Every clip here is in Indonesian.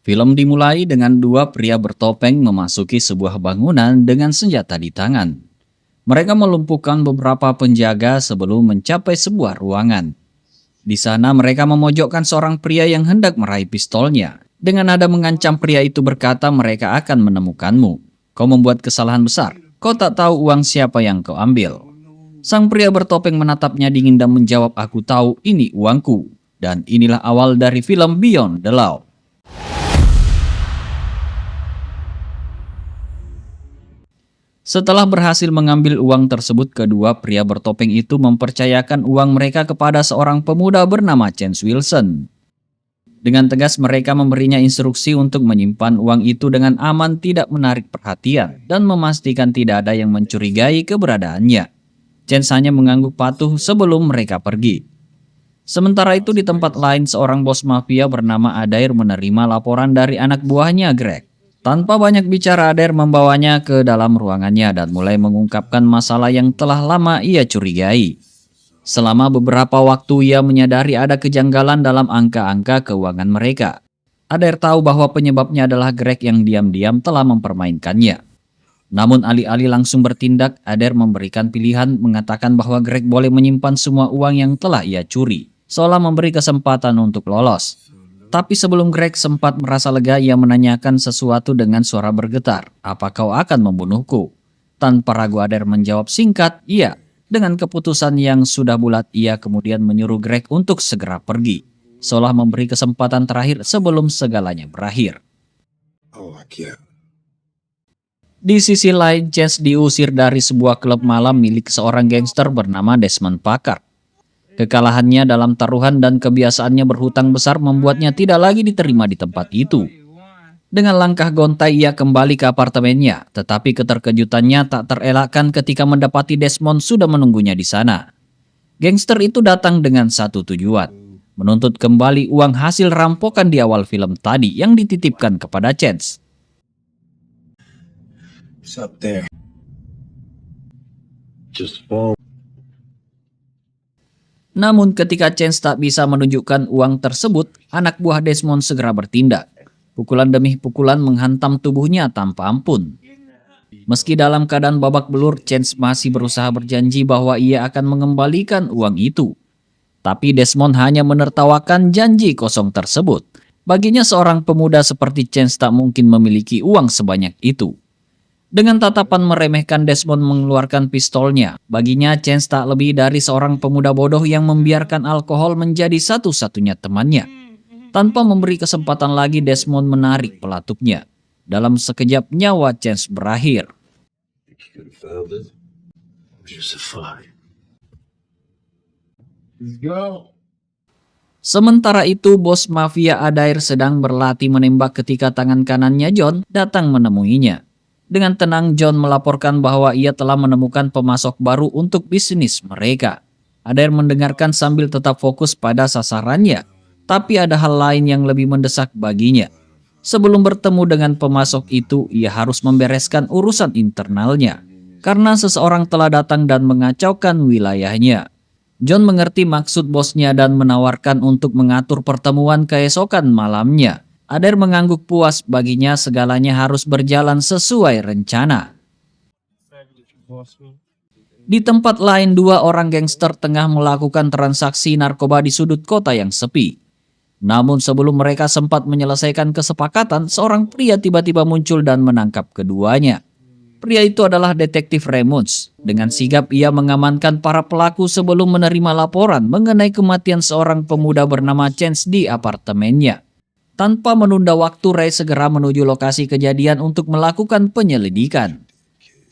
Film dimulai dengan dua pria bertopeng memasuki sebuah bangunan dengan senjata di tangan. Mereka melumpuhkan beberapa penjaga sebelum mencapai sebuah ruangan. Di sana mereka memojokkan seorang pria yang hendak meraih pistolnya. Dengan nada mengancam, pria itu berkata, mereka akan menemukanmu. Kau membuat kesalahan besar. Kau tak tahu uang siapa yang kau ambil. Sang pria bertopeng menatapnya dingin dan menjawab, aku tahu ini uangku. Dan inilah awal dari film Beyond the Law. Setelah berhasil mengambil uang tersebut, kedua pria bertopeng itu mempercayakan uang mereka kepada seorang pemuda bernama Chance Wilson. Dengan tegas mereka memberinya instruksi untuk menyimpan uang itu dengan aman, tidak menarik perhatian, dan memastikan tidak ada yang mencurigai keberadaannya. Chance hanya mengangguk patuh sebelum mereka pergi. Sementara itu di tempat lain, seorang bos mafia bernama Adair menerima laporan dari anak buahnya Greg. Tanpa banyak bicara, Adair membawanya ke dalam ruangannya dan mulai mengungkapkan masalah yang telah lama ia curigai. Selama beberapa waktu ia menyadari ada kejanggalan dalam angka-angka keuangan mereka. Adair tahu bahwa penyebabnya adalah Greg yang diam-diam telah mempermainkannya. Namun alih-alih langsung bertindak, Adair memberikan pilihan, mengatakan bahwa Greg boleh menyimpan semua uang yang telah ia curi, seolah memberi kesempatan untuk lolos. Tapi sebelum Greg sempat merasa lega, ia menanyakan sesuatu dengan suara bergetar. Apa kau akan membunuhku? Tanpa ragu Adair menjawab singkat, iya. Dengan keputusan yang sudah bulat, ia kemudian menyuruh Greg untuk segera pergi. Seolah memberi kesempatan terakhir sebelum segalanya berakhir. Di sisi lain, Chance diusir dari sebuah klub malam milik seorang gangster bernama Desmond Packard. Kekalahannya dalam taruhan dan kebiasaannya berhutang besar membuatnya tidak lagi diterima di tempat itu. Dengan langkah gontai ia kembali ke apartemennya, tetapi keterkejutannya tak terelakkan ketika mendapati Desmond sudah menunggunya di sana. Gangster itu datang dengan satu tujuan, menuntut kembali uang hasil rampokan di awal film tadi yang dititipkan kepada Chance. It's up there. Just fall. Namun ketika Chance tak bisa menunjukkan uang tersebut, anak buah Desmond segera bertindak. Pukulan demi pukulan menghantam tubuhnya tanpa ampun. Meski dalam keadaan babak belur, Chance masih berusaha berjanji bahwa ia akan mengembalikan uang itu. Tapi Desmond hanya menertawakan janji kosong tersebut. Baginya seorang pemuda seperti Chance tak mungkin memiliki uang sebanyak itu. Dengan tatapan meremehkan, Desmond mengeluarkan pistolnya. Baginya Chance tak lebih dari seorang pemuda bodoh yang membiarkan alkohol menjadi satu-satunya temannya. Tanpa memberi kesempatan lagi, Desmond menarik pelatuknya. Dalam sekejap nyawa Chance berakhir. Sementara itu, bos mafia Adair sedang berlatih menembak ketika tangan kanannya John datang menemuinya. Dengan tenang, John melaporkan bahwa ia telah menemukan pemasok baru untuk bisnis mereka. Adair mendengarkan sambil tetap fokus pada sasarannya, tapi ada hal lain yang lebih mendesak baginya. Sebelum bertemu dengan pemasok itu, ia harus membereskan urusan internalnya, karena seseorang telah datang dan mengacaukan wilayahnya. John mengerti maksud bosnya dan menawarkan untuk mengatur pertemuan keesokan malamnya. Adair mengangguk puas, baginya segalanya harus berjalan sesuai rencana. Di tempat lain, dua orang gangster tengah melakukan transaksi narkoba di sudut kota yang sepi. Namun sebelum mereka sempat menyelesaikan kesepakatan, seorang pria tiba-tiba muncul dan menangkap keduanya. Pria itu adalah detektif Raymonds. Dengan sigap ia mengamankan para pelaku sebelum menerima laporan mengenai kematian seorang pemuda bernama Chance di apartemennya. Tanpa menunda waktu, Ray segera menuju lokasi kejadian untuk melakukan penyelidikan.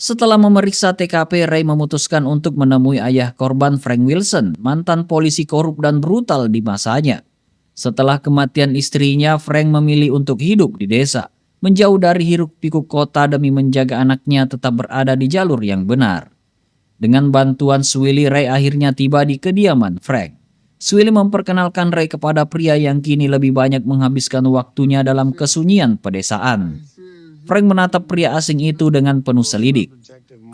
Setelah memeriksa TKP, Ray memutuskan untuk menemui ayah korban, Frank Wilson, mantan polisi korup dan brutal di masanya. Setelah kematian istrinya, Frank memilih untuk hidup di desa, menjauh dari hiruk-pikuk kota demi menjaga anaknya tetap berada di jalur yang benar. Dengan bantuan Swilly, Ray akhirnya tiba di kediaman Frank. Swilly memperkenalkan Ray kepada pria yang kini lebih banyak menghabiskan waktunya dalam kesunyian pedesaan. Frank menatap pria asing itu dengan penuh selidik.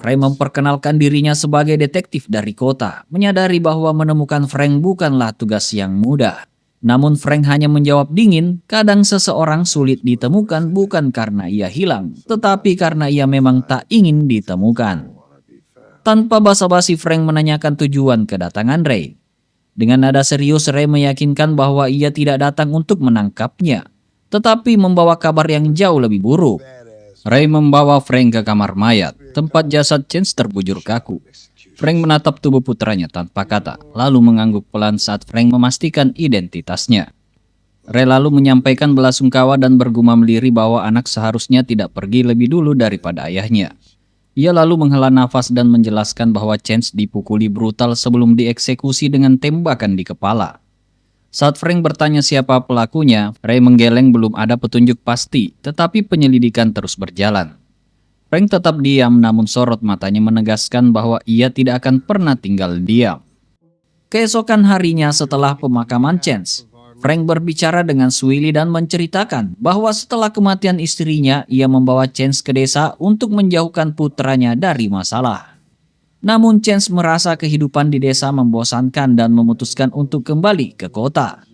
Ray memperkenalkan dirinya sebagai detektif dari kota, menyadari bahwa menemukan Frank bukanlah tugas yang mudah. Namun Frank hanya menjawab dingin, kadang seseorang sulit ditemukan bukan karena ia hilang, tetapi karena ia memang tak ingin ditemukan. Tanpa basa-basi Frank menanyakan tujuan kedatangan Ray. Dengan nada serius Ray meyakinkan bahwa ia tidak datang untuk menangkapnya, tetapi membawa kabar yang jauh lebih buruk. Ray membawa Frank ke kamar mayat, tempat jasad Chance terbujur kaku. Frank menatap tubuh putranya tanpa kata, lalu mengangguk pelan saat Frank memastikan identitasnya. Ray lalu menyampaikan belasungkawa dan bergumam lirih bahwa anak seharusnya tidak pergi lebih dulu daripada ayahnya. Ia lalu menghela nafas dan menjelaskan bahwa Chance dipukuli brutal sebelum dieksekusi dengan tembakan di kepala. Saat Frank bertanya siapa pelakunya, Ray menggeleng belum ada petunjuk pasti, tetapi penyelidikan terus berjalan. Frank tetap diam namun sorot matanya menegaskan bahwa ia tidak akan pernah tinggal diam. Keesokan harinya setelah pemakaman Chance, Frank berbicara dengan Swilly dan menceritakan bahwa setelah kematian istrinya, ia membawa Chance ke desa untuk menjauhkan putranya dari masalah. Namun Chance merasa kehidupan di desa membosankan dan memutuskan untuk kembali ke kota.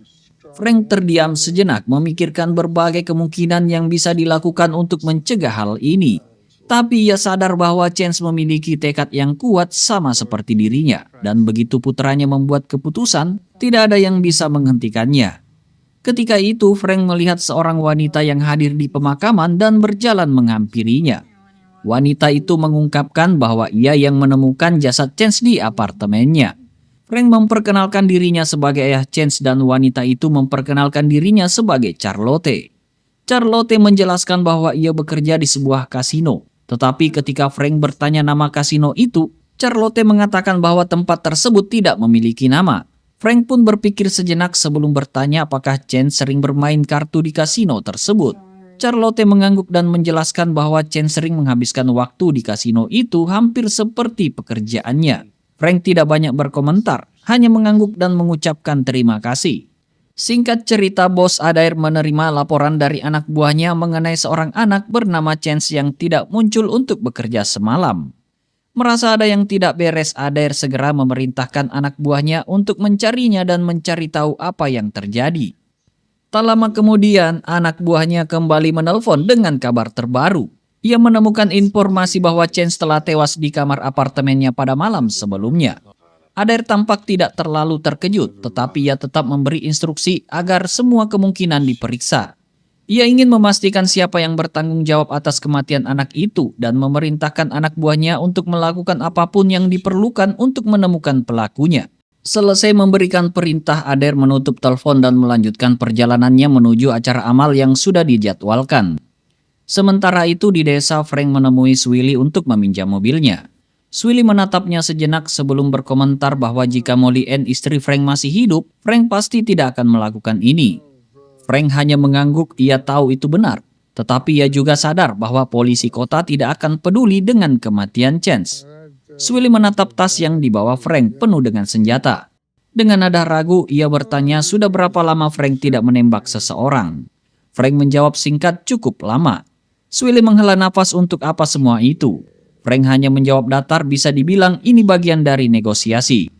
Frank terdiam sejenak memikirkan berbagai kemungkinan yang bisa dilakukan untuk mencegah hal ini. Tapi ia sadar bahwa Chance memiliki tekad yang kuat sama seperti dirinya, dan begitu putranya membuat keputusan, tidak ada yang bisa menghentikannya. Ketika itu, Frank melihat seorang wanita yang hadir di pemakaman dan berjalan menghampirinya. Wanita itu mengungkapkan bahwa ia yang menemukan jasad Chance di apartemennya. Frank memperkenalkan dirinya sebagai ayah Chance dan wanita itu memperkenalkan dirinya sebagai Charlotte. Charlotte menjelaskan bahwa ia bekerja di sebuah kasino. Tetapi ketika Frank bertanya nama kasino itu, Charlotte mengatakan bahwa tempat tersebut tidak memiliki nama. Frank pun berpikir sejenak sebelum bertanya apakah Chance sering bermain kartu di kasino tersebut. Charlotte mengangguk dan menjelaskan bahwa Chance sering menghabiskan waktu di kasino itu hampir seperti pekerjaannya. Frank tidak banyak berkomentar, hanya mengangguk dan mengucapkan terima kasih. Singkat cerita, Bos Adair menerima laporan dari anak buahnya mengenai seorang anak bernama Chance yang tidak muncul untuk bekerja semalam. Merasa ada yang tidak beres, Adair segera memerintahkan anak buahnya untuk mencarinya dan mencari tahu apa yang terjadi. Tak lama kemudian, anak buahnya kembali menelpon dengan kabar terbaru. Ia menemukan informasi bahwa Chance telah tewas di kamar apartemennya pada malam sebelumnya. Adair tampak tidak terlalu terkejut, tetapi ia tetap memberi instruksi agar semua kemungkinan diperiksa. Ia ingin memastikan siapa yang bertanggung jawab atas kematian anak itu dan memerintahkan anak buahnya untuk melakukan apapun yang diperlukan untuk menemukan pelakunya. Selesai memberikan perintah, Adair menutup telepon dan melanjutkan perjalanannya menuju acara amal yang sudah dijadwalkan. Sementara itu di desa, Frank menemui Swilly untuk meminjam mobilnya. Swilly menatapnya sejenak sebelum berkomentar bahwa jika Molly Ann istri Frank masih hidup, Frank pasti tidak akan melakukan ini. Frank hanya mengangguk, ia tahu itu benar. Tetapi ia juga sadar bahwa polisi kota tidak akan peduli dengan kematian Chance. Swilly menatap tas yang dibawa Frank penuh dengan senjata. Dengan nada ragu, ia bertanya sudah berapa lama Frank tidak menembak seseorang. Frank menjawab singkat, cukup lama. Swilly menghela nafas, untuk apa semua itu? Frank hanya menjawab datar, bisa dibilang ini bagian dari negosiasi.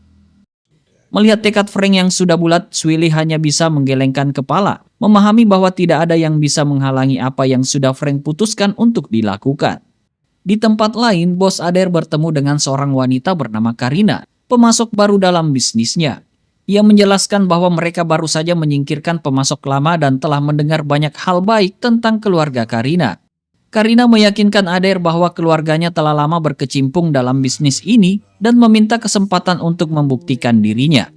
Melihat tekad Frank yang sudah bulat, Swilly hanya bisa menggelengkan kepala, memahami bahwa tidak ada yang bisa menghalangi apa yang sudah Frank putuskan untuk dilakukan. Di tempat lain, Bos Adair bertemu dengan seorang wanita bernama Karina, pemasok baru dalam bisnisnya. Ia menjelaskan bahwa mereka baru saja menyingkirkan pemasok lama dan telah mendengar banyak hal baik tentang keluarga Karina. Karina meyakinkan Adair bahwa keluarganya telah lama berkecimpung dalam bisnis ini dan meminta kesempatan untuk membuktikan dirinya.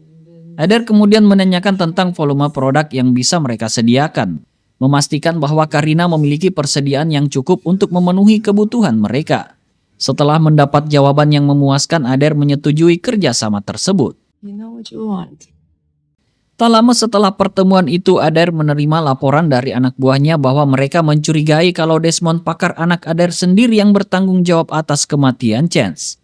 Adair kemudian menanyakan tentang volume produk yang bisa mereka sediakan, memastikan bahwa Karina memiliki persediaan yang cukup untuk memenuhi kebutuhan mereka. Setelah mendapat jawaban yang memuaskan, Adair menyetujui kerjasama tersebut. You know what you want. Tak lama setelah pertemuan itu, Adair menerima laporan dari anak buahnya bahwa mereka mencurigai kalau Desmond Pakar, anak Adair sendiri, yang bertanggung jawab atas kematian Chance.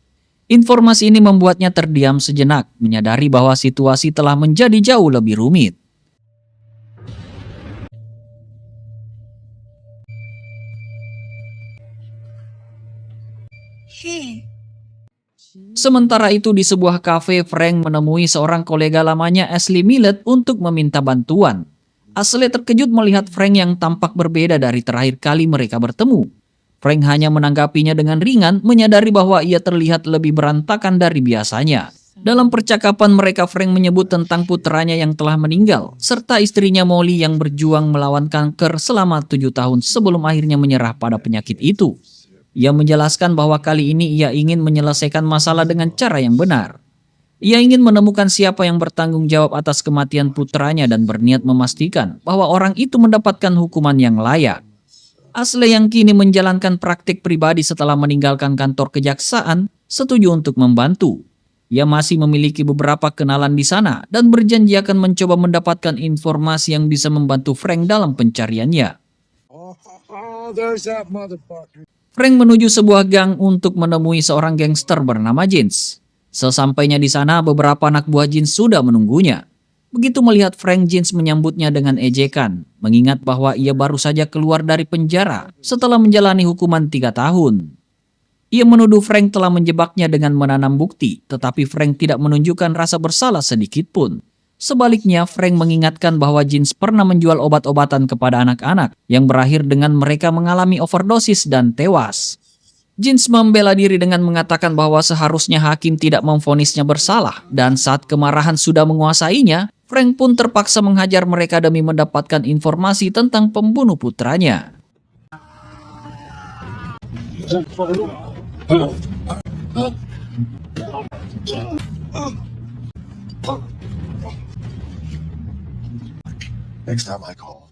Informasi ini membuatnya terdiam sejenak, menyadari bahwa situasi telah menjadi jauh lebih rumit. Hey, Sementara itu di sebuah kafe, Frank menemui seorang kolega lamanya, Ashley Millett, untuk meminta bantuan. Ashley terkejut melihat Frank yang tampak berbeda dari terakhir kali mereka bertemu. Frank hanya menanggapinya dengan ringan, menyadari bahwa ia terlihat lebih berantakan dari biasanya. Dalam percakapan mereka, Frank menyebut tentang putranya yang telah meninggal, serta istrinya Molly yang berjuang melawan kanker selama 7 tahun sebelum akhirnya menyerah pada penyakit itu. Ia menjelaskan bahwa kali ini ia ingin menyelesaikan masalah dengan cara yang benar. Ia ingin menemukan siapa yang bertanggung jawab atas kematian putranya dan berniat memastikan bahwa orang itu mendapatkan hukuman yang layak. Ashley yang kini menjalankan praktik pribadi setelah meninggalkan kantor kejaksaan, setuju untuk membantu. Ia masih memiliki beberapa kenalan di sana dan berjanji akan mencoba mendapatkan informasi yang bisa membantu Frank dalam pencariannya. There's that motherfucker. Frank menuju sebuah gang untuk menemui seorang gangster bernama Jeans. Sesampainya di sana, beberapa anak buah Jeans sudah menunggunya. Begitu melihat Frank, Jeans menyambutnya dengan ejekan, mengingat bahwa ia baru saja keluar dari penjara setelah menjalani hukuman 3 tahun. Ia menuduh Frank telah menjebaknya dengan menanam bukti, tetapi Frank tidak menunjukkan rasa bersalah sedikit pun. Sebaliknya, Frank mengingatkan bahwa Jeans pernah menjual obat-obatan kepada anak-anak yang berakhir dengan mereka mengalami overdosis dan tewas. Jeans membela diri dengan mengatakan bahwa seharusnya hakim tidak memvonisnya bersalah, dan saat kemarahan sudah menguasainya, Frank pun terpaksa menghajar mereka demi mendapatkan informasi tentang pembunuh putranya. Next time I call.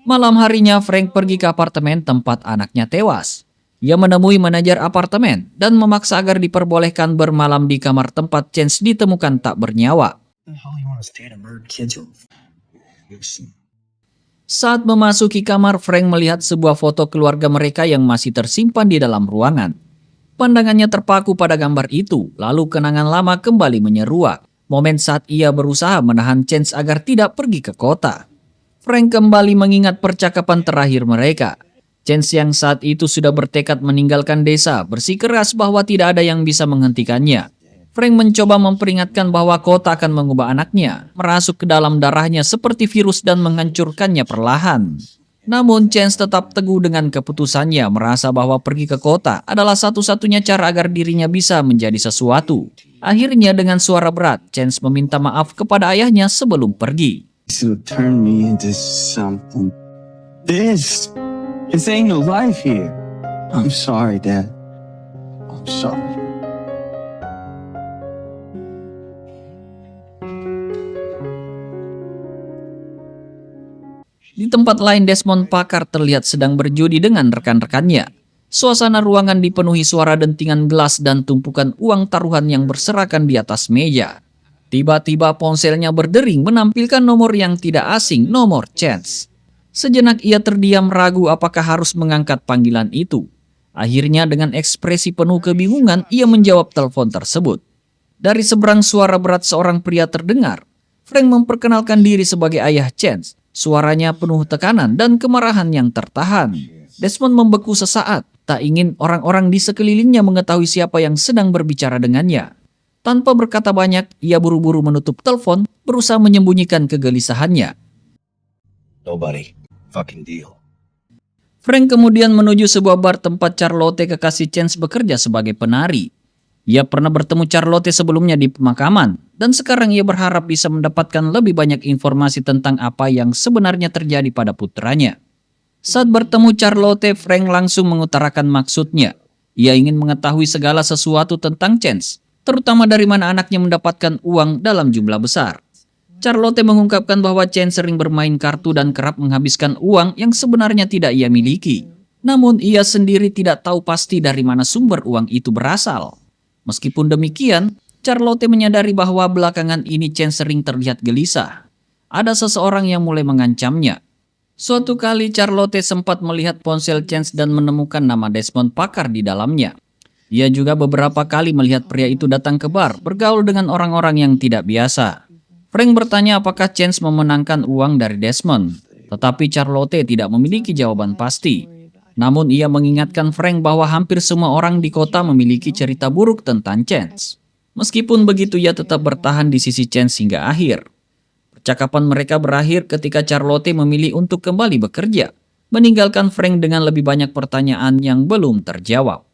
Malam harinya, Frank pergi ke apartemen tempat anaknya tewas. Ia menemui manajer apartemen dan memaksa agar diperbolehkan bermalam di kamar tempat Chance ditemukan tak bernyawa. Saat memasuki kamar, Frank melihat sebuah foto keluarga mereka yang masih tersimpan di dalam ruangan. Pandangannya terpaku pada gambar itu, lalu kenangan lama kembali menyeruak. Momen saat ia berusaha menahan Chance agar tidak pergi ke kota. Frank kembali mengingat percakapan terakhir mereka. Chance yang saat itu sudah bertekad meninggalkan desa bersikeras bahwa tidak ada yang bisa menghentikannya. Frank mencoba memperingatkan bahwa kota akan mengubah anaknya, merasuk ke dalam darahnya seperti virus dan menghancurkannya perlahan. Namun Chance tetap teguh dengan keputusannya, merasa bahwa pergi ke kota adalah satu-satunya cara agar dirinya bisa menjadi sesuatu. Akhirnya dengan suara berat, Chance meminta maaf kepada ayahnya sebelum pergi. To turn me into something. This ain't no life here. I'm sorry, Dad. I'm sorry. Di tempat lain, Desmond Packard terlihat sedang berjudi dengan rekan-rekannya. Suasana ruangan dipenuhi suara dentingan gelas dan tumpukan uang taruhan yang berserakan di atas meja. Tiba-tiba ponselnya berdering menampilkan nomor yang tidak asing, nomor Chance. Sejenak ia terdiam ragu apakah harus mengangkat panggilan itu. Akhirnya dengan ekspresi penuh kebingungan ia menjawab telepon tersebut. Dari seberang suara berat seorang pria terdengar. Frank memperkenalkan diri sebagai ayah Chance. Suaranya penuh tekanan dan kemarahan yang tertahan. Desmond membeku sesaat, tak ingin orang-orang di sekelilingnya mengetahui siapa yang sedang berbicara dengannya. Tanpa berkata banyak, ia buru-buru menutup telepon, berusaha menyembunyikan kegelisahannya. Nobody. Fucking deal. Frank kemudian menuju sebuah bar tempat Charlotte, kekasih Chance, bekerja sebagai penari. Ia pernah bertemu Charlotte sebelumnya di pemakaman, dan sekarang ia berharap bisa mendapatkan lebih banyak informasi tentang apa yang sebenarnya terjadi pada putranya. Saat bertemu Charlotte, Frank langsung mengutarakan maksudnya. Ia ingin mengetahui segala sesuatu tentang Chance, terutama dari mana anaknya mendapatkan uang dalam jumlah besar. Charlotte mengungkapkan bahwa Chance sering bermain kartu dan kerap menghabiskan uang yang sebenarnya tidak ia miliki. Namun ia sendiri tidak tahu pasti dari mana sumber uang itu berasal. Meskipun demikian, Charlotte menyadari bahwa belakangan ini Chance sering terlihat gelisah. Ada seseorang yang mulai mengancamnya. Suatu kali Charlotte sempat melihat ponsel Chance dan menemukan nama Desmond Packard di dalamnya. Ia juga beberapa kali melihat pria itu datang ke bar, bergaul dengan orang-orang yang tidak biasa. Frank bertanya apakah Chance memenangkan uang dari Desmond, tetapi Charlotte tidak memiliki jawaban pasti. Namun ia mengingatkan Frank bahwa hampir semua orang di kota memiliki cerita buruk tentang Chance. Meskipun begitu, ia tetap bertahan di sisi Chance hingga akhir. Percakapan mereka berakhir ketika Charlotte memilih untuk kembali bekerja, meninggalkan Frank dengan lebih banyak pertanyaan yang belum terjawab.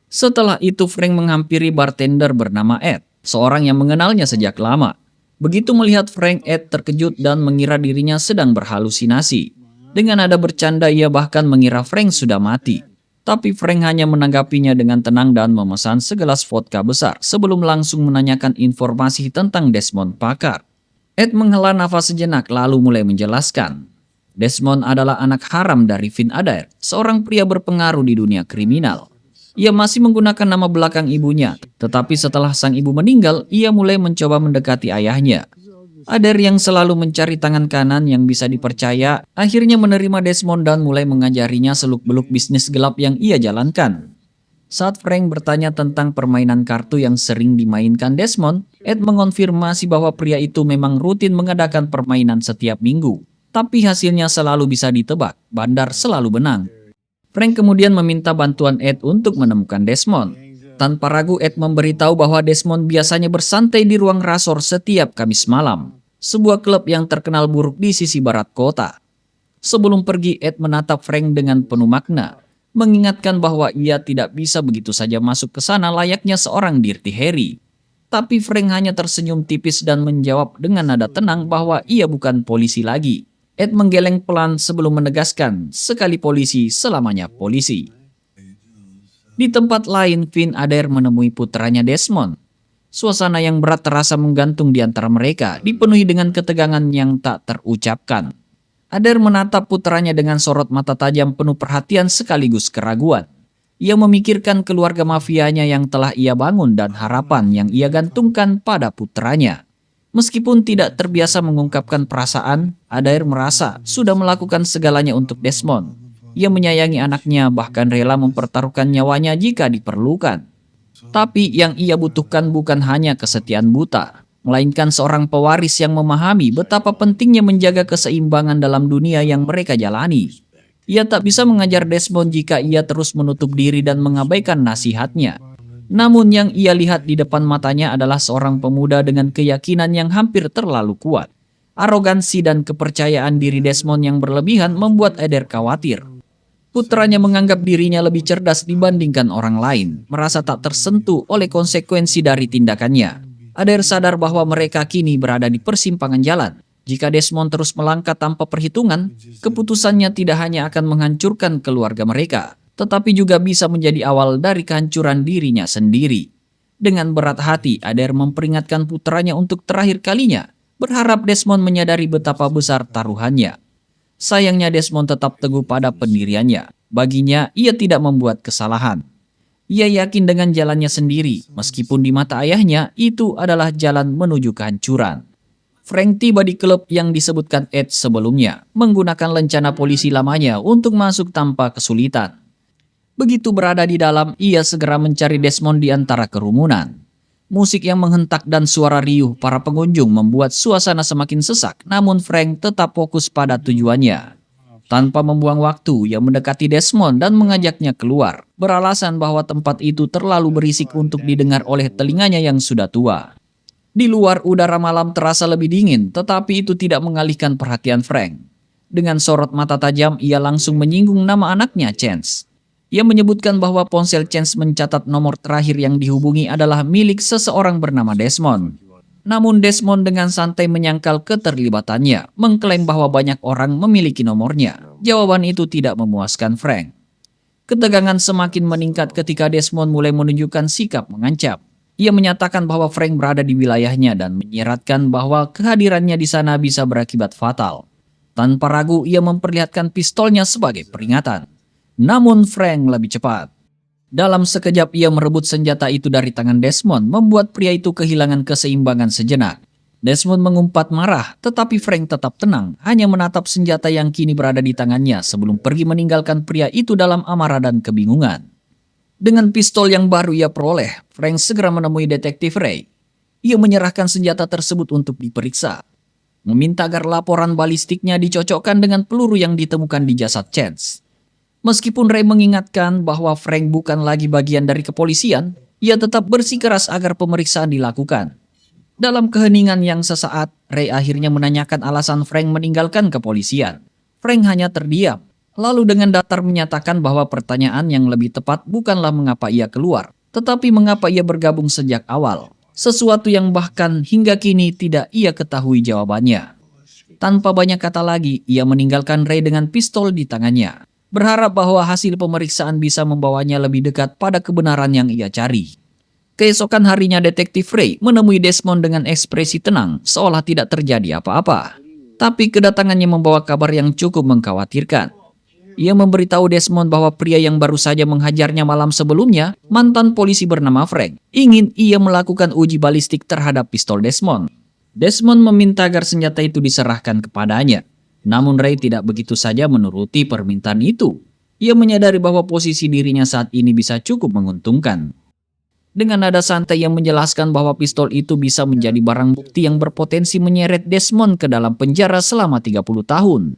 Setelah itu Frank menghampiri bartender bernama Ed, seorang yang mengenalnya sejak lama. Begitu melihat Frank, Ed terkejut dan mengira dirinya sedang berhalusinasi. Dengan nada bercanda ia bahkan mengira Frank sudah mati. Tapi Frank hanya menanggapinya dengan tenang dan memesan segelas vodka besar sebelum langsung menanyakan informasi tentang Desmond Packard. Ed menghela nafas sejenak lalu mulai menjelaskan. Desmond adalah anak haram dari Finn Adair, seorang pria berpengaruh di dunia kriminal. Ia masih menggunakan nama belakang ibunya, tetapi setelah sang ibu meninggal, ia mulai mencoba mendekati ayahnya. Adair yang selalu mencari tangan kanan yang bisa dipercaya, akhirnya menerima Desmond dan mulai mengajarinya seluk-beluk bisnis gelap yang ia jalankan. Saat Frank bertanya tentang permainan kartu yang sering dimainkan Desmond, Ed mengonfirmasi bahwa pria itu memang rutin mengadakan permainan setiap minggu. Tapi hasilnya selalu bisa ditebak, bandar selalu menang. Frank kemudian meminta bantuan Ed untuk menemukan Desmond. Tanpa ragu Ed memberitahu bahwa Desmond biasanya bersantai di ruang rasor setiap Kamis malam, sebuah klub yang terkenal buruk di sisi barat kota. Sebelum pergi, Ed menatap Frank dengan penuh makna, mengingatkan bahwa ia tidak bisa begitu saja masuk ke sana layaknya seorang Dirty Harry. Tapi Frank hanya tersenyum tipis dan menjawab dengan nada tenang bahwa ia bukan polisi lagi. Ed menggeleng pelan sebelum menegaskan, sekali polisi, selamanya polisi. Di tempat lain, Finn Adair menemui putranya Desmond. Suasana yang berat terasa menggantung di antara mereka, dipenuhi dengan ketegangan yang tak terucapkan. Adair menatap putranya dengan sorot mata tajam penuh perhatian sekaligus keraguan. Ia memikirkan keluarga mafianya yang telah ia bangun dan harapan yang ia gantungkan pada putranya. Meskipun tidak terbiasa mengungkapkan perasaan, Adair merasa sudah melakukan segalanya untuk Desmond. Ia menyayangi anaknya, bahkan rela mempertaruhkan nyawanya jika diperlukan. Tapi yang ia butuhkan bukan hanya kesetiaan buta, melainkan seorang pewaris yang memahami betapa pentingnya menjaga keseimbangan dalam dunia yang mereka jalani. Ia tak bisa mengajar Desmond jika ia terus menutup diri dan mengabaikan nasihatnya. Namun yang ia lihat di depan matanya adalah seorang pemuda dengan keyakinan yang hampir terlalu kuat. Arogansi dan kepercayaan diri Desmond yang berlebihan membuat Adair khawatir. Putranya menganggap dirinya lebih cerdas dibandingkan orang lain, merasa tak tersentuh oleh konsekuensi dari tindakannya. Adair sadar bahwa mereka kini berada di persimpangan jalan. Jika Desmond terus melangkah tanpa perhitungan, keputusannya tidak hanya akan menghancurkan keluarga mereka, tetapi juga bisa menjadi awal dari kehancuran dirinya sendiri. Dengan berat hati, Adair memperingatkan putranya untuk terakhir kalinya, berharap Desmond menyadari betapa besar taruhannya. Sayangnya Desmond tetap teguh pada pendiriannya. Baginya, ia tidak membuat kesalahan. Ia yakin dengan jalannya sendiri, meskipun di mata ayahnya itu adalah jalan menuju kehancuran. Frank tiba di klub yang disebutkan Ed sebelumnya, menggunakan lencana polisi lamanya untuk masuk tanpa kesulitan. Begitu berada di dalam, ia segera mencari Desmond di antara kerumunan. Musik yang menghentak dan suara riuh para pengunjung membuat suasana semakin sesak, namun Frank tetap fokus pada tujuannya. Tanpa membuang waktu, ia mendekati Desmond dan mengajaknya keluar, beralasan bahwa tempat itu terlalu berisik untuk didengar oleh telinganya yang sudah tua. Di luar, udara malam terasa lebih dingin, tetapi itu tidak mengalihkan perhatian Frank. Dengan sorot mata tajam, ia langsung menyinggung nama anaknya, Chance. Ia menyebutkan bahwa ponsel Chance mencatat nomor terakhir yang dihubungi adalah milik seseorang bernama Desmond. Namun Desmond dengan santai menyangkal keterlibatannya, mengklaim bahwa banyak orang memiliki nomornya. Jawaban itu tidak memuaskan Frank. Ketegangan semakin meningkat ketika Desmond mulai menunjukkan sikap mengancam. Ia menyatakan bahwa Frank berada di wilayahnya dan menyiratkan bahwa kehadirannya di sana bisa berakibat fatal. Tanpa ragu, ia memperlihatkan pistolnya sebagai peringatan. Namun Frank lebih cepat. Dalam sekejap ia merebut senjata itu dari tangan Desmond, membuat pria itu kehilangan keseimbangan sejenak. Desmond mengumpat marah, tetapi Frank tetap tenang, hanya menatap senjata yang kini berada di tangannya sebelum pergi meninggalkan pria itu dalam amarah dan kebingungan. Dengan pistol yang baru ia peroleh, Frank segera menemui detektif Ray. Ia menyerahkan senjata tersebut untuk diperiksa, meminta agar laporan balistiknya dicocokkan dengan peluru yang ditemukan di jasad Chance. Meskipun Ray mengingatkan bahwa Frank bukan lagi bagian dari kepolisian, ia tetap bersikeras agar pemeriksaan dilakukan. Dalam keheningan yang sesaat, Ray akhirnya menanyakan alasan Frank meninggalkan kepolisian. Frank hanya terdiam, lalu dengan datar menyatakan bahwa pertanyaan yang lebih tepat bukanlah mengapa ia keluar, tetapi mengapa ia bergabung sejak awal. Sesuatu yang bahkan hingga kini tidak ia ketahui jawabannya. Tanpa banyak kata lagi, ia meninggalkan Ray dengan pistol di tangannya, berharap bahwa hasil pemeriksaan bisa membawanya lebih dekat pada kebenaran yang ia cari. Keesokan harinya detektif Ray menemui Desmond dengan ekspresi tenang, seolah tidak terjadi apa-apa. Tapi kedatangannya membawa kabar yang cukup mengkhawatirkan. Ia memberitahu Desmond bahwa pria yang baru saja menghajarnya malam sebelumnya, mantan polisi bernama Frank, ingin ia melakukan uji balistik terhadap pistol Desmond. Desmond meminta agar senjata itu diserahkan kepadanya. Namun Ray tidak begitu saja menuruti permintaan itu. Ia menyadari bahwa posisi dirinya saat ini bisa cukup menguntungkan. Dengan nada santai yang menjelaskan bahwa pistol itu bisa menjadi barang bukti yang berpotensi menyeret Desmond ke dalam penjara selama 30 tahun.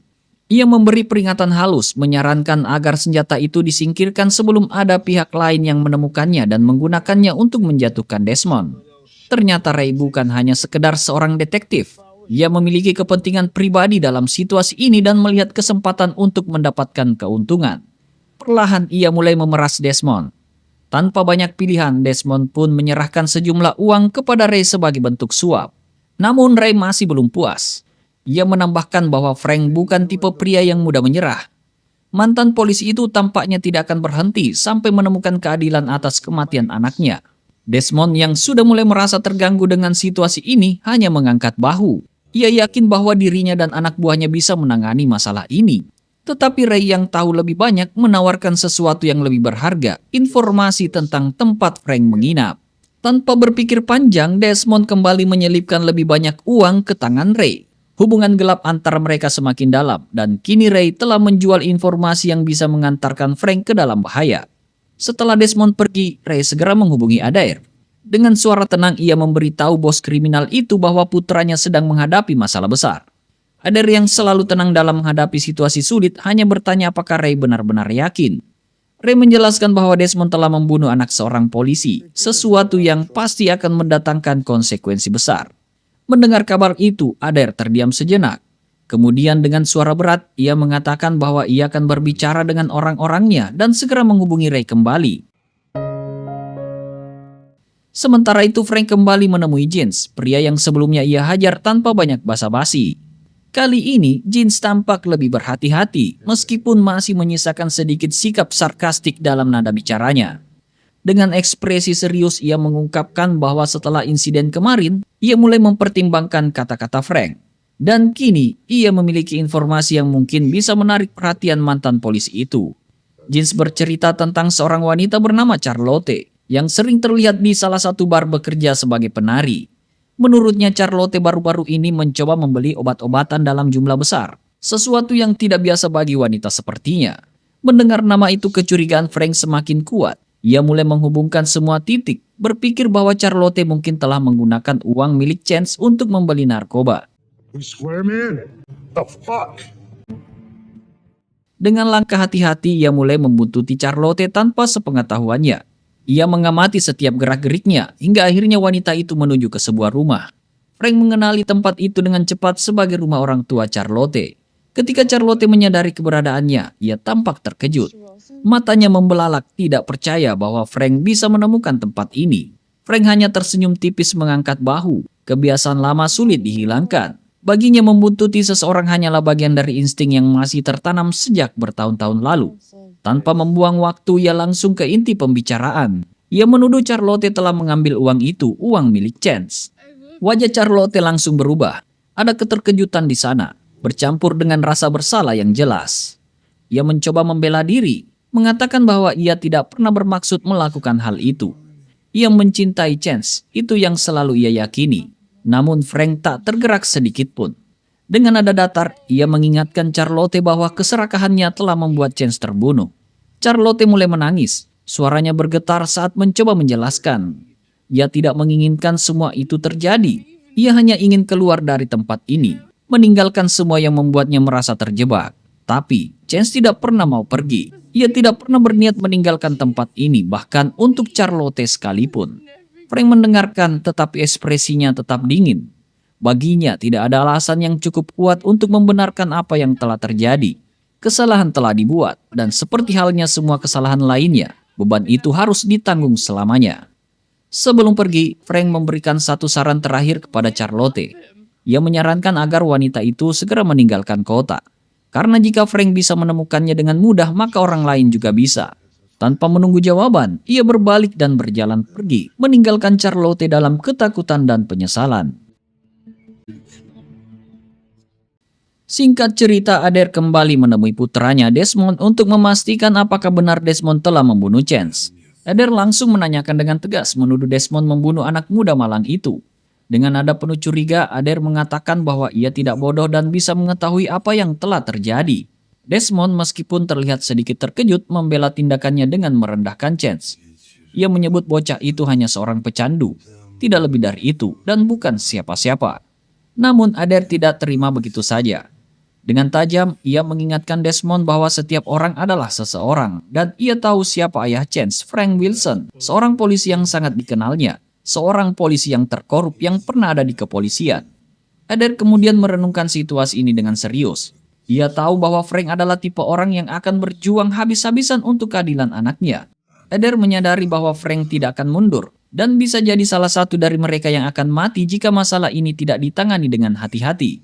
Ia memberi peringatan halus, menyarankan agar senjata itu disingkirkan sebelum ada pihak lain yang menemukannya dan menggunakannya untuk menjatuhkan Desmond. Ternyata Ray bukan hanya sekedar seorang detektif. Ia memiliki kepentingan pribadi dalam situasi ini dan melihat kesempatan untuk mendapatkan keuntungan. Perlahan ia mulai memeras Desmond. Tanpa banyak pilihan, Desmond pun menyerahkan sejumlah uang kepada Ray sebagai bentuk suap. Namun Ray masih belum puas. Ia menambahkan bahwa Frank bukan tipe pria yang mudah menyerah. Mantan polisi itu tampaknya tidak akan berhenti sampai menemukan keadilan atas kematian anaknya. Desmond yang sudah mulai merasa terganggu dengan situasi ini hanya mengangkat bahu. Ia yakin bahwa dirinya dan anak buahnya bisa menangani masalah ini. Tetapi Ray yang tahu lebih banyak menawarkan sesuatu yang lebih berharga, informasi tentang tempat Frank menginap. Tanpa berpikir panjang, Desmond kembali menyelipkan lebih banyak uang ke tangan Ray. Hubungan gelap antara mereka semakin dalam, dan kini Ray telah menjual informasi yang bisa mengantarkan Frank ke dalam bahaya. Setelah Desmond pergi, Ray segera menghubungi Adair. Dengan suara tenang ia memberitahu bos kriminal itu bahwa putranya sedang menghadapi masalah besar. Adair yang selalu tenang dalam menghadapi situasi sulit hanya bertanya apakah Ray benar-benar yakin. Ray menjelaskan bahwa Desmond telah membunuh anak seorang polisi, sesuatu yang pasti akan mendatangkan konsekuensi besar. Mendengar kabar itu, Adair terdiam sejenak. Kemudian dengan suara berat, ia mengatakan bahwa ia akan berbicara dengan orang-orangnya dan segera menghubungi Ray kembali. Sementara itu Frank kembali menemui Jeans, pria yang sebelumnya ia hajar tanpa banyak basa-basi. Kali ini Jeans tampak lebih berhati-hati meskipun masih menyisakan sedikit sikap sarkastik dalam nada bicaranya. Dengan ekspresi serius ia mengungkapkan bahwa setelah insiden kemarin, ia mulai mempertimbangkan kata-kata Frank. Dan kini ia memiliki informasi yang mungkin bisa menarik perhatian mantan polisi itu. Jeans bercerita tentang seorang wanita bernama Charlotte yang sering terlihat di salah satu bar bekerja sebagai penari. Menurutnya Charlotte baru-baru ini mencoba membeli obat-obatan dalam jumlah besar, sesuatu yang tidak biasa bagi wanita sepertinya. Mendengar nama itu kecurigaan Frank semakin kuat. Ia mulai menghubungkan semua titik, berpikir bahwa Charlotte mungkin telah menggunakan uang milik Chance untuk membeli narkoba. We swear, man. The fuck? Dengan langkah hati-hati ia mulai membuntuti Charlotte tanpa sepengetahuannya. Ia mengamati setiap gerak-geriknya hingga akhirnya wanita itu menuju ke sebuah rumah. Frank mengenali tempat itu dengan cepat sebagai rumah orang tua Charlotte. Ketika Charlotte menyadari keberadaannya, ia tampak terkejut. Matanya membelalak tidak percaya bahwa Frank bisa menemukan tempat ini. Frank hanya tersenyum tipis mengangkat bahu. Kebiasaan lama sulit dihilangkan. Baginya membuntuti seseorang hanyalah bagian dari insting yang masih tertanam sejak bertahun-tahun lalu. Tanpa membuang waktu, ia langsung ke inti pembicaraan. Ia menuduh Charlotte telah mengambil uang itu, uang milik Chance. Wajah Charlotte langsung berubah. Ada keterkejutan di sana, bercampur dengan rasa bersalah yang jelas. Ia mencoba membela diri, mengatakan bahwa ia tidak pernah bermaksud melakukan hal itu. Ia mencintai Chance, itu yang selalu ia yakini. Namun Frank tak tergerak sedikit pun. Dengan nada datar, ia mengingatkan Charlotte bahwa keserakahannya telah membuat Chance terbunuh. Charlotte mulai menangis, suaranya bergetar saat mencoba menjelaskan. Ia tidak menginginkan semua itu terjadi. Ia hanya ingin keluar dari tempat ini, meninggalkan semua yang membuatnya merasa terjebak. Tapi Chance tidak pernah mau pergi. Ia tidak pernah berniat meninggalkan tempat ini, bahkan untuk Charlotte sekalipun. Frank mendengarkan, tetapi ekspresinya tetap dingin. Baginya tidak ada alasan yang cukup kuat untuk membenarkan apa yang telah terjadi. Kesalahan telah dibuat, dan seperti halnya semua kesalahan lainnya, beban itu harus ditanggung selamanya. Sebelum pergi, Frank memberikan satu saran terakhir kepada Charlotte. Ia menyarankan agar wanita itu segera meninggalkan kota. Karena jika Frank bisa menemukannya dengan mudah, maka orang lain juga bisa. Tanpa menunggu jawaban, ia berbalik dan berjalan pergi, meninggalkan Charlotte dalam ketakutan dan penyesalan. Singkat cerita, Adair kembali menemui putranya Desmond untuk memastikan apakah benar Desmond telah membunuh Chance. Adair langsung menanyakan dengan tegas menuduh Desmond membunuh anak muda malang itu. Dengan nada penuh curiga, Adair mengatakan bahwa ia tidak bodoh dan bisa mengetahui apa yang telah terjadi. Desmond meskipun terlihat sedikit terkejut membela tindakannya dengan merendahkan Chance. Ia menyebut bocah itu hanya seorang pecandu, tidak lebih dari itu, dan bukan siapa-siapa. Namun Adair tidak terima begitu saja. Dengan tajam, ia mengingatkan Desmond bahwa setiap orang adalah seseorang, dan ia tahu siapa ayah Chance, Frank Wilson, seorang polisi yang sangat dikenalnya. Seorang polisi yang terkorup yang pernah ada di kepolisian. Adair kemudian merenungkan situasi ini dengan serius. Ia tahu bahwa Frank adalah tipe orang yang akan berjuang habis-habisan untuk keadilan anaknya. Adair menyadari bahwa Frank tidak akan mundur dan bisa jadi salah satu dari mereka yang akan mati jika masalah ini tidak ditangani dengan hati-hati.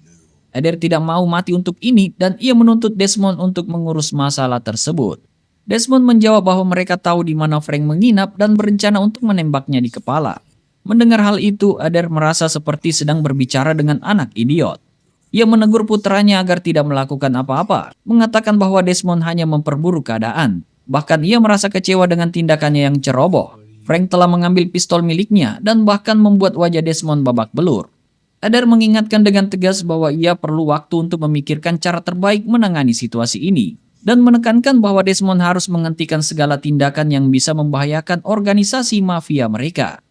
Adair tidak mau mati untuk ini dan ia menuntut Desmond untuk mengurus masalah tersebut. Desmond menjawab bahwa mereka tahu di mana Frank menginap dan berencana untuk menembaknya di kepala. Mendengar hal itu, Adair merasa seperti sedang berbicara dengan anak idiot. Ia menegur putranya agar tidak melakukan apa-apa, mengatakan bahwa Desmond hanya memperburuk keadaan. Bahkan ia merasa kecewa dengan tindakannya yang ceroboh. Frank telah mengambil pistol miliknya dan bahkan membuat wajah Desmond babak belur. Adair mengingatkan dengan tegas bahwa ia perlu waktu untuk memikirkan cara terbaik menangani situasi ini. Dan menekankan bahwa Desmond harus menghentikan segala tindakan yang bisa membahayakan organisasi mafia mereka.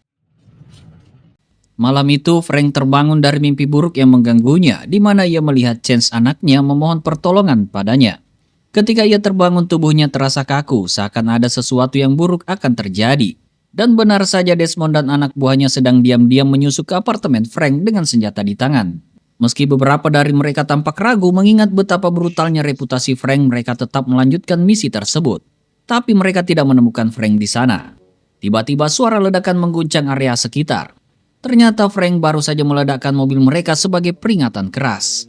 Malam itu, Frank terbangun dari mimpi buruk yang mengganggunya, di mana ia melihat Chance anaknya memohon pertolongan padanya. Ketika ia terbangun, tubuhnya terasa kaku, seakan ada sesuatu yang buruk akan terjadi. Dan benar saja Desmond dan anak buahnya sedang diam-diam menyusup ke apartemen Frank dengan senjata di tangan. Meski beberapa dari mereka tampak ragu mengingat betapa brutalnya reputasi Frank, mereka tetap melanjutkan misi tersebut. Tapi mereka tidak menemukan Frank di sana. Tiba-tiba suara ledakan mengguncang area sekitar. Ternyata Frank baru saja meledakkan mobil mereka sebagai peringatan keras.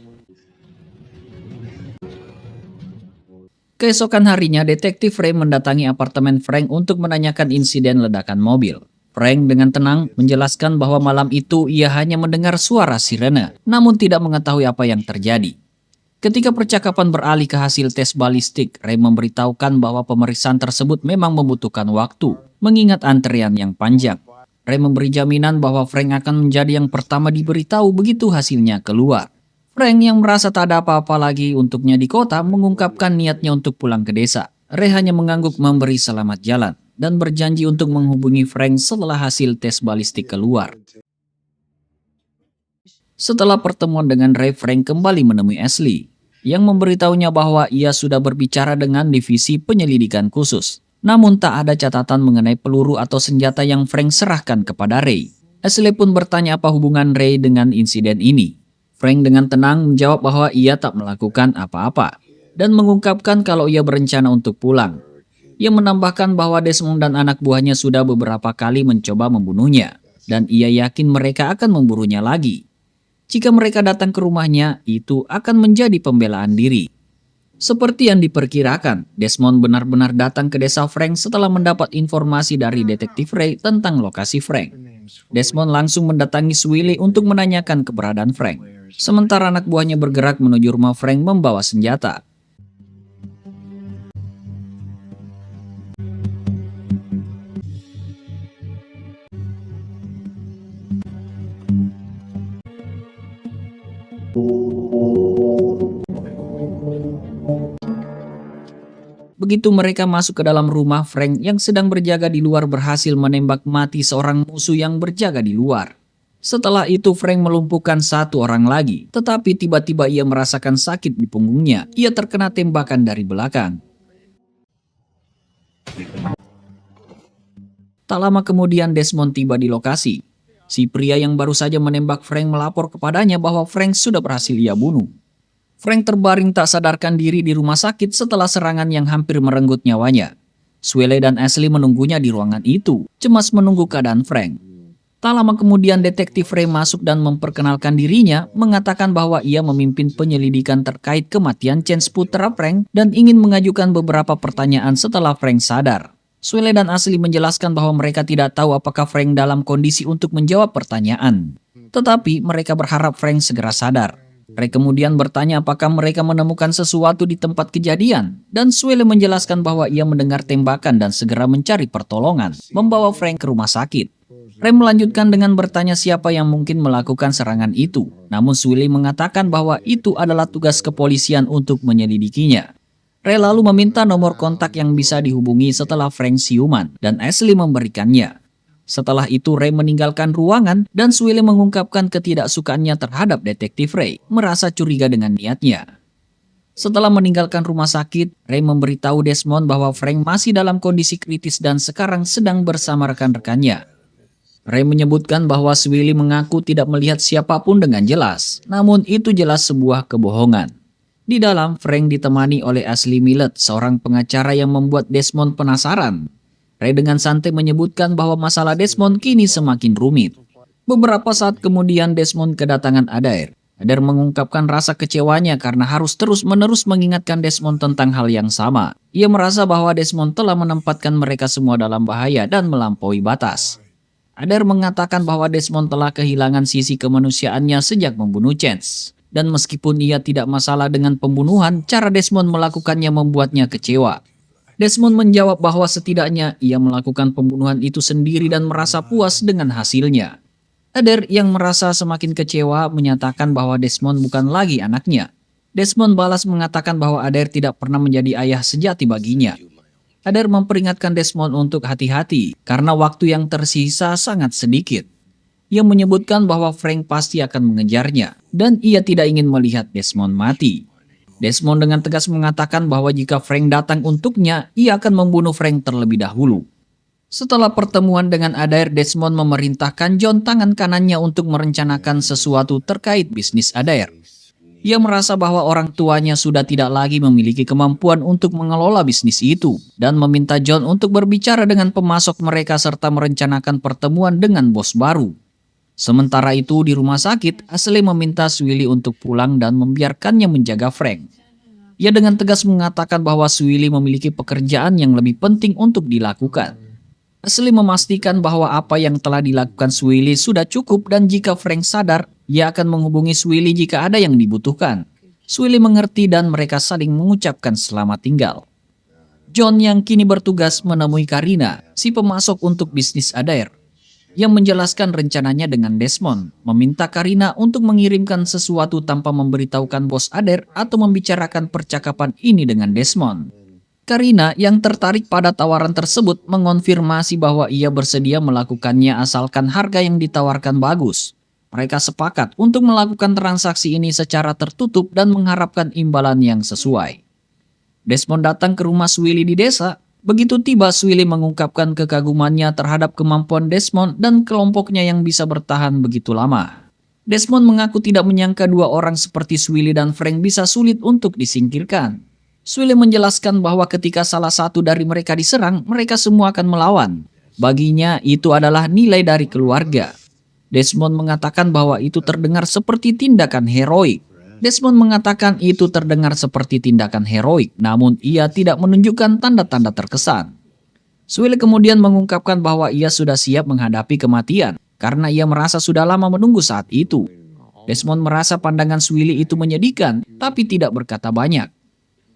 Keesokan harinya, detektif Ray mendatangi apartemen Frank untuk menanyakan insiden ledakan mobil. Frank dengan tenang menjelaskan bahwa malam itu ia hanya mendengar suara sirene, namun tidak mengetahui apa yang terjadi. Ketika percakapan beralih ke hasil tes balistik, Ray memberitahukan bahwa pemeriksaan tersebut memang membutuhkan waktu, mengingat antrian yang panjang. Ray memberi jaminan bahwa Frank akan menjadi yang pertama diberitahu begitu hasilnya keluar. Frank yang merasa tak ada apa-apa lagi untuknya di kota mengungkapkan niatnya untuk pulang ke desa. Ray hanya mengangguk memberi selamat jalan dan berjanji untuk menghubungi Frank setelah hasil tes balistik keluar. Setelah pertemuan dengan Ray, Frank kembali menemui Ashley yang memberitahunya bahwa ia sudah berbicara dengan divisi penyelidikan khusus. Namun tak ada catatan mengenai peluru atau senjata yang Frank serahkan kepada Ray. Ashley pun bertanya apa hubungan Ray dengan insiden ini. Frank dengan tenang menjawab bahwa ia tak melakukan apa-apa dan mengungkapkan kalau ia berencana untuk pulang. Ia menambahkan bahwa Desmond dan anak buahnya sudah beberapa kali mencoba membunuhnya dan ia yakin mereka akan memburunya lagi. Jika mereka datang ke rumahnya, itu akan menjadi pembelaan diri. Seperti yang diperkirakan, Desmond benar-benar datang ke desa Frank setelah mendapat informasi dari detektif Ray tentang lokasi Frank. Desmond langsung mendatangi Swilly untuk menanyakan keberadaan Frank. Sementara anak buahnya bergerak menuju rumah Frank membawa senjata. Begitu mereka masuk ke dalam rumah, Frank yang sedang berjaga di luar berhasil menembak mati seorang musuh yang berjaga di luar. Setelah itu Frank melumpuhkan satu orang lagi, tetapi tiba-tiba ia merasakan sakit di punggungnya. Ia terkena tembakan dari belakang. Tak lama kemudian Desmond tiba di lokasi. Si pria yang baru saja menembak Frank melapor kepadanya bahwa Frank sudah berhasil ia bunuh. Frank terbaring tak sadarkan diri di rumah sakit setelah serangan yang hampir merenggut nyawanya. Swilly dan Ashley menunggunya di ruangan itu, cemas menunggu keadaan Frank. Tak lama kemudian detektif Ray masuk dan memperkenalkan dirinya, mengatakan bahwa ia memimpin penyelidikan terkait kematian Chance putra Frank dan ingin mengajukan beberapa pertanyaan setelah Frank sadar. Swilly dan Ashley menjelaskan bahwa mereka tidak tahu apakah Frank dalam kondisi untuk menjawab pertanyaan. Tetapi mereka berharap Frank segera sadar. Ray kemudian bertanya apakah mereka menemukan sesuatu di tempat kejadian, dan Swilly menjelaskan bahwa ia mendengar tembakan dan segera mencari pertolongan, membawa Frank ke rumah sakit. Ray melanjutkan dengan bertanya siapa yang mungkin melakukan serangan itu, namun Swilly mengatakan bahwa itu adalah tugas kepolisian untuk menyelidikinya. Ray lalu meminta nomor kontak yang bisa dihubungi setelah Frank siuman, dan Ashley memberikannya. Setelah itu Ray meninggalkan ruangan dan Swilly mengungkapkan ketidaksukaannya terhadap detektif Ray, merasa curiga dengan niatnya. Setelah meninggalkan rumah sakit, Ray memberitahu Desmond bahwa Frank masih dalam kondisi kritis dan sekarang sedang bersama rekan-rekannya. Ray menyebutkan bahwa Swilly mengaku tidak melihat siapapun dengan jelas, namun itu jelas sebuah kebohongan. Di dalam, Frank ditemani oleh Ashley Millett, seorang pengacara yang membuat Desmond penasaran. Ray dengan santai menyebutkan bahwa masalah Desmond kini semakin rumit. Beberapa saat kemudian Desmond kedatangan Adair. Adair mengungkapkan rasa kecewanya karena harus terus-menerus mengingatkan Desmond tentang hal yang sama. Ia merasa bahwa Desmond telah menempatkan mereka semua dalam bahaya dan melampaui batas. Adair mengatakan bahwa Desmond telah kehilangan sisi kemanusiaannya sejak membunuh Chance. Dan meskipun ia tidak masalah dengan pembunuhan, cara Desmond melakukannya membuatnya kecewa. Desmond menjawab bahwa setidaknya ia melakukan pembunuhan itu sendiri dan merasa puas dengan hasilnya. Adair yang merasa semakin kecewa menyatakan bahwa Desmond bukan lagi anaknya. Desmond balas mengatakan bahwa Adair tidak pernah menjadi ayah sejati baginya. Adair memperingatkan Desmond untuk hati-hati karena waktu yang tersisa sangat sedikit. Ia menyebutkan bahwa Frank pasti akan mengejarnya dan ia tidak ingin melihat Desmond mati. Desmond dengan tegas mengatakan bahwa jika Frank datang untuknya, ia akan membunuh Frank terlebih dahulu. Setelah pertemuan dengan Adair, Desmond memerintahkan John tangan kanannya untuk merencanakan sesuatu terkait bisnis Adair. Ia merasa bahwa orang tuanya sudah tidak lagi memiliki kemampuan untuk mengelola bisnis itu dan meminta John untuk berbicara dengan pemasok mereka serta merencanakan pertemuan dengan bos baru. Sementara itu di rumah sakit, Ashley meminta Swilly untuk pulang dan membiarkannya menjaga Frank. Ia dengan tegas mengatakan bahwa Swilly memiliki pekerjaan yang lebih penting untuk dilakukan. Ashley memastikan bahwa apa yang telah dilakukan Swilly sudah cukup dan jika Frank sadar, ia akan menghubungi Swilly jika ada yang dibutuhkan. Swilly mengerti dan mereka saling mengucapkan selamat tinggal. John yang kini bertugas menemui Karina, si pemasok untuk bisnis Adair, yang menjelaskan rencananya dengan Desmond, meminta Karina untuk mengirimkan sesuatu tanpa memberitahukan bos Adair atau membicarakan percakapan ini dengan Desmond. Karina yang tertarik pada tawaran tersebut mengonfirmasi bahwa ia bersedia melakukannya asalkan harga yang ditawarkan bagus. Mereka sepakat untuk melakukan transaksi ini secara tertutup dan mengharapkan imbalan yang sesuai. Desmond datang ke rumah Swilly di desa. Begitu tiba, Swilly mengungkapkan kekagumannya terhadap kemampuan Desmond dan kelompoknya yang bisa bertahan begitu lama. Desmond mengaku tidak menyangka dua orang seperti Swilly dan Frank bisa sulit untuk disingkirkan. Swilly menjelaskan bahwa ketika salah satu dari mereka diserang, mereka semua akan melawan. Baginya itu adalah nilai dari keluarga. Desmond mengatakan bahwa itu terdengar seperti tindakan heroik. Desmond mengatakan itu terdengar seperti tindakan heroik, namun ia tidak menunjukkan tanda-tanda terkesan. Swilly kemudian mengungkapkan bahwa ia sudah siap menghadapi kematian, karena ia merasa sudah lama menunggu saat itu. Desmond merasa pandangan Swilly itu menyedihkan, tapi tidak berkata banyak.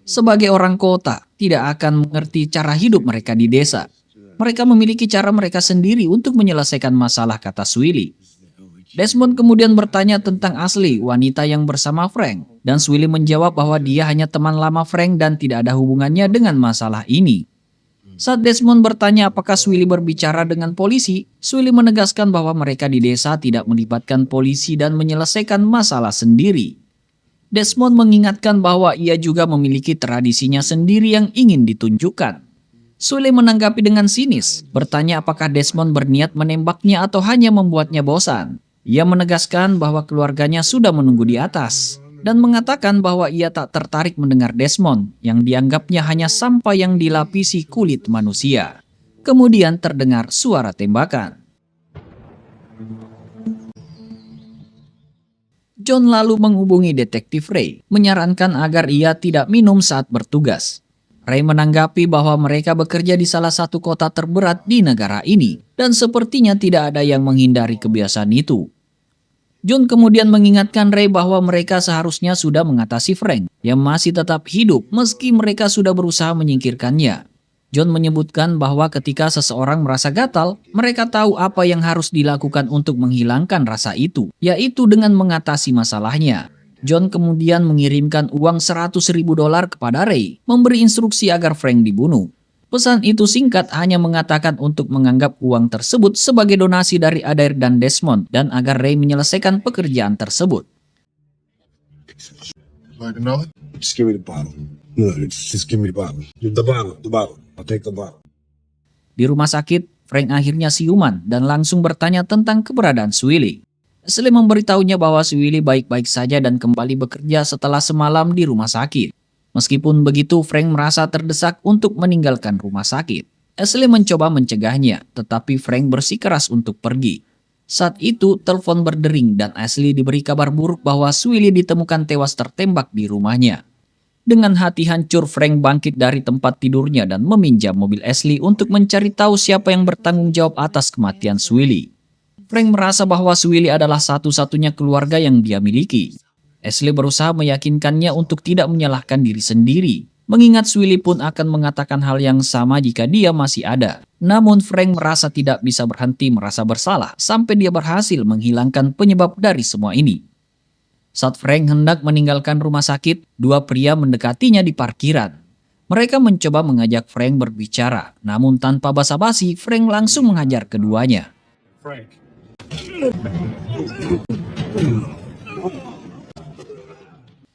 Sebagai orang kota, tidak akan mengerti cara hidup mereka di desa. Mereka memiliki cara mereka sendiri untuk menyelesaikan masalah, kata Swilly. Desmond kemudian bertanya tentang Ashley, wanita yang bersama Frank, dan Swilly menjawab bahwa dia hanya teman lama Frank dan tidak ada hubungannya dengan masalah ini. Saat Desmond bertanya apakah Swilly berbicara dengan polisi, Swilly menegaskan bahwa mereka di desa tidak melibatkan polisi dan menyelesaikan masalah sendiri. Desmond mengingatkan bahwa ia juga memiliki tradisinya sendiri yang ingin ditunjukkan. Sully menanggapi dengan sinis, bertanya apakah Desmond berniat menembaknya atau hanya membuatnya bosan. Ia menegaskan bahwa keluarganya sudah menunggu di atas, dan mengatakan bahwa ia tak tertarik mendengar Desmond, yang dianggapnya hanya sampah yang dilapisi kulit manusia. Kemudian terdengar suara tembakan. John lalu menghubungi detektif Ray, menyarankan agar ia tidak minum saat bertugas. Ray menanggapi bahwa mereka bekerja di salah satu kota terberat di negara ini, dan sepertinya tidak ada yang menghindari kebiasaan itu. John kemudian mengingatkan Ray bahwa mereka seharusnya sudah mengatasi Frank, yang masih tetap hidup meski mereka sudah berusaha menyingkirkannya. John menyebutkan bahwa ketika seseorang merasa gatal, mereka tahu apa yang harus dilakukan untuk menghilangkan rasa itu, yaitu dengan mengatasi masalahnya. John kemudian mengirimkan uang $100.000 kepada Ray, memberi instruksi agar Frank dibunuh. Pesan itu singkat hanya mengatakan untuk menganggap uang tersebut sebagai donasi dari Adair dan Desmond dan agar Ray menyelesaikan pekerjaan tersebut. Like another? Just give me the bottle. No, just give me the bottle. The bottle. I'll take the bottle. Di rumah sakit, Frank akhirnya siuman dan langsung bertanya tentang keberadaan Swilly. Ashley memberitahunya bahwa Swilly baik-baik saja dan kembali bekerja setelah semalam di rumah sakit. Meskipun begitu, Frank merasa terdesak untuk meninggalkan rumah sakit. Ashley mencoba mencegahnya, tetapi Frank bersikeras untuk pergi. Saat itu, telepon berdering dan Ashley diberi kabar buruk bahwa Swilly ditemukan tewas tertembak di rumahnya. Dengan hati hancur, Frank bangkit dari tempat tidurnya dan meminjam mobil Ashley untuk mencari tahu siapa yang bertanggung jawab atas kematian Swilly. Frank merasa bahwa Swilly adalah satu-satunya keluarga yang dia miliki. Ashley berusaha meyakinkannya untuk tidak menyalahkan diri sendiri, mengingat Swilly pun akan mengatakan hal yang sama jika dia masih ada. Namun Frank merasa tidak bisa berhenti merasa bersalah sampai dia berhasil menghilangkan penyebab dari semua ini. Saat Frank hendak meninggalkan rumah sakit, dua pria mendekatinya di parkiran. Mereka mencoba mengajak Frank berbicara, namun tanpa basa-basi, Frank langsung menghajar keduanya. Frank.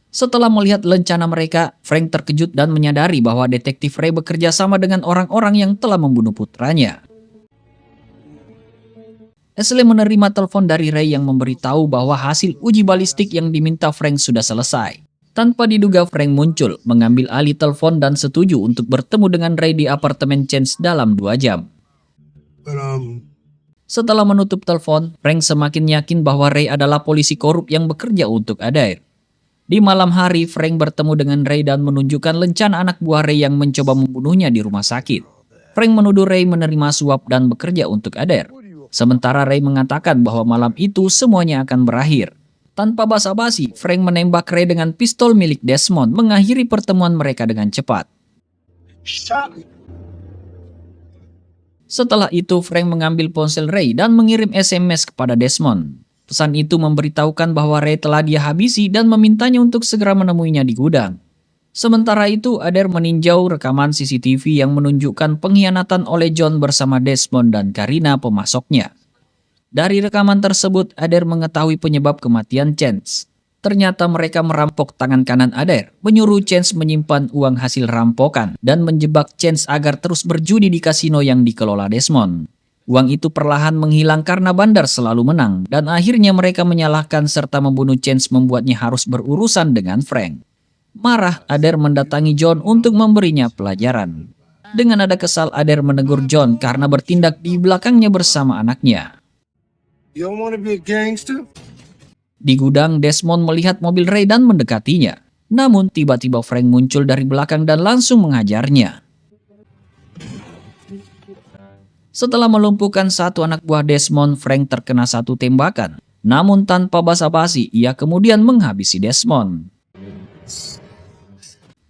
Setelah melihat lencana mereka, Frank terkejut dan menyadari bahwa detektif Ray bekerja sama dengan orang-orang yang telah membunuh putranya. Ashley menerima telepon dari Ray yang memberitahu bahwa hasil uji balistik yang diminta Frank sudah selesai. Tanpa diduga, Frank muncul, mengambil alih telepon dan setuju untuk bertemu dengan Ray di apartemen Chance dalam 2 jam. Setelah menutup telepon, Frank semakin yakin bahwa Ray adalah polisi korup yang bekerja untuk Adair. Di malam hari, Frank bertemu dengan Ray dan menunjukkan lencana anak buah Ray yang mencoba membunuhnya di rumah sakit. Frank menuduh Ray menerima suap dan bekerja untuk Adair. Sementara Ray mengatakan bahwa malam itu semuanya akan berakhir. Tanpa basa-basi, Frank menembak Ray dengan pistol milik Desmond, mengakhiri pertemuan mereka dengan cepat. Setelah itu, Frank mengambil ponsel Ray dan mengirim SMS kepada Desmond. Pesan itu memberitahukan bahwa Ray telah dia habisi dan memintanya untuk segera menemuinya di gudang. Sementara itu, Adair meninjau rekaman CCTV yang menunjukkan pengkhianatan oleh John bersama Desmond dan Karina pemasoknya. Dari rekaman tersebut, Adair mengetahui penyebab kematian Chance. Ternyata mereka merampok tangan kanan Adair, menyuruh Chance menyimpan uang hasil rampokan dan menjebak Chance agar terus berjudi di kasino yang dikelola Desmond. Uang itu perlahan menghilang karena bandar selalu menang, dan akhirnya mereka menyalahkan serta membunuh Chance membuatnya harus berurusan dengan Frank. Marah, Adair mendatangi John untuk memberinya pelajaran. Dengan nada kesal, Adair menegur John karena bertindak di belakangnya bersama anaknya. You don't want to be a gangster? Di gudang, Desmond melihat mobil Ray dan mendekatinya. Namun tiba-tiba Frank muncul dari belakang dan langsung menghajarnya. Setelah melumpuhkan satu anak buah Desmond, Frank terkena satu tembakan. Namun tanpa basa-basi, ia kemudian menghabisi Desmond.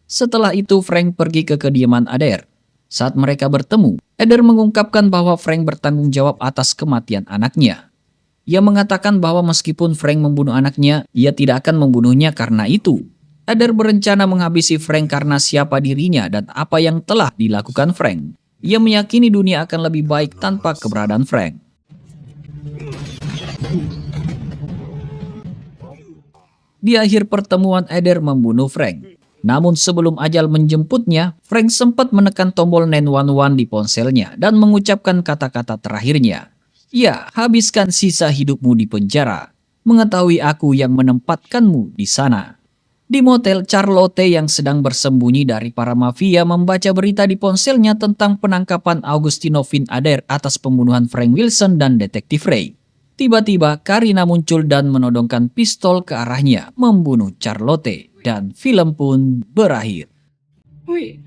Setelah itu, Frank pergi ke kediaman Adair. Saat mereka bertemu, Adair mengungkapkan bahwa Frank bertanggung jawab atas kematian anaknya. Ia mengatakan bahwa meskipun Frank membunuh anaknya, ia tidak akan membunuhnya karena itu. Adair berencana menghabisi Frank karena siapa dirinya dan apa yang telah dilakukan Frank. Ia meyakini dunia akan lebih baik tanpa keberadaan Frank. Di akhir pertemuan, Adair membunuh Frank. Namun sebelum ajal menjemputnya, Frank sempat menekan tombol 911 di ponselnya dan mengucapkan kata-kata terakhirnya. Ya, habiskan sisa hidupmu di penjara. Mengetahui aku yang menempatkanmu di sana. Di motel, Charlotte yang sedang bersembunyi dari para mafia membaca berita di ponselnya tentang penangkapan Augustino Fin Ader atas pembunuhan Frank Wilson dan Detektif Ray. Tiba-tiba Karina muncul dan menodongkan pistol ke arahnya, membunuh Charlotte, dan film pun berakhir. Wait.